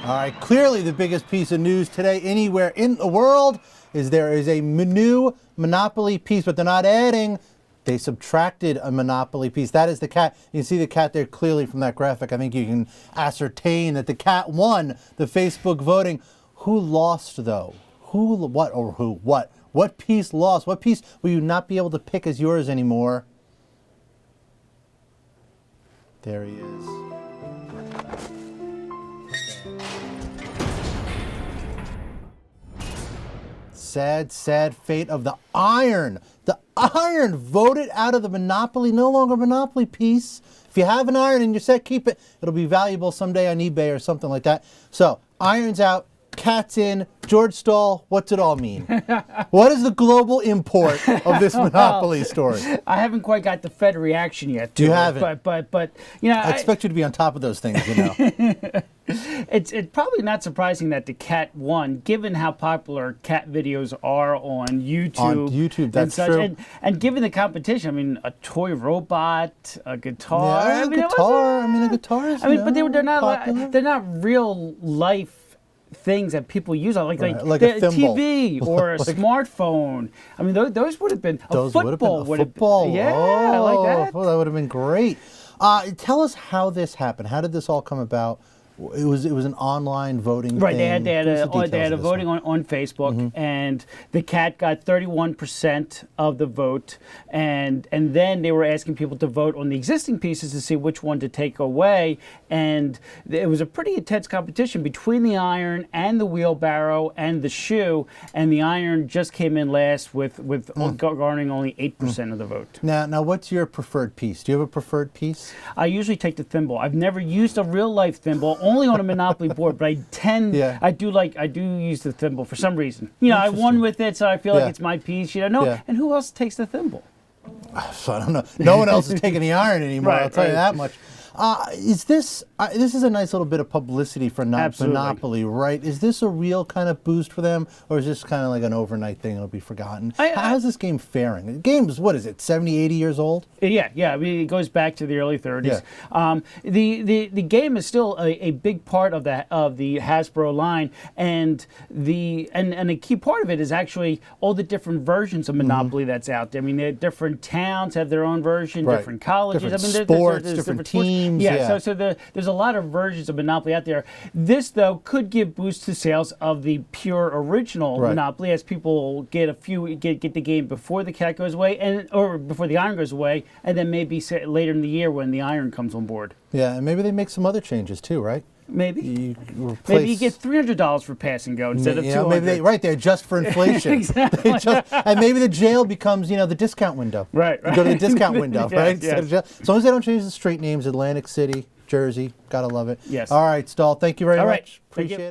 All right, clearly the biggest piece of news today anywhere in the world is there is a new Monopoly piece, but they're not adding. They subtracted a Monopoly piece. That is the cat. You can see the cat there clearly from that graphic. I think you can ascertain that the cat won the Facebook voting. Who lost, though? Who, what, or who, what? What piece lost? What piece will you not be able to pick as yours anymore? There he is. Sad, sad fate of the iron. The iron voted out of the Monopoly, no longer Monopoly piece. If you have an iron in your set, keep it. It'll be valuable someday on eBay or something like that. So, iron's out, cat's in. George Stahl, what's it all mean? What is the global import of this Monopoly story? I haven't quite got the Fed reaction yet. You haven't? But you know, I expect you to be on top of those things, you know. It's probably not surprising that the cat won, given how popular cat videos are on YouTube. On YouTube, that's true. And given the competition, I mean, a toy robot, a guitar. Yeah, I mean, a guitar is, but they're not popular. they're not real life things that people use on, like a thimble. TV or a smartphone. I mean, those would have been a football. Yeah, I like that. Oh, that would have been great. Tell us how this happened. How did this all come about? It was an online voting right, thing. They had a voting on Facebook, and the cat got 31% of the vote, and then they were asking people to vote on the existing pieces to see which one to take away, and it was a pretty intense competition between the iron and the wheelbarrow and the shoe, and the iron just came in last with garnering only 8% of the vote. Now, what's your preferred piece? Do you have a preferred piece? I usually take the thimble. I've never used a real life thimble. Only on a Monopoly board, but I do use the thimble for some reason. You know, I won with it, so I feel like it's my piece. You know, and who else takes the thimble? So I don't know. No one else is taking the iron anymore. I'll tell you that much. This is a nice little bit of publicity for Monopoly, right? Is this a real kind of boost for them, or is this kind of like an overnight thing that'll be forgotten? How's this game faring? The game's, what is it, 70, 80 years old? Yeah. I mean, it goes back to the early 30s. Yeah. The game is still a big part of the Hasbro line, and a key part of it is actually all the different versions of Monopoly that's out there. I mean, different towns have their own version, different colleges, different sports, different teams. Yeah. So there's a lot of versions of Monopoly out there. This, though, could give boost to sales of the pure original Monopoly, as people get the game before the cat goes away, or before the iron goes away, and then maybe later in the year when the iron comes on board. Yeah, and maybe they make some other changes too, right? Maybe. Maybe you get $300 for pass and go instead of $200. Maybe they adjust for inflation. Exactly. And maybe the jail becomes, the discount window. Right. You go to the discount window, right? Yes. As long as they don't change the street names, Atlantic City, Jersey, gotta love it. Yes. All right, Stahl, thank you very much. Right. Appreciate it.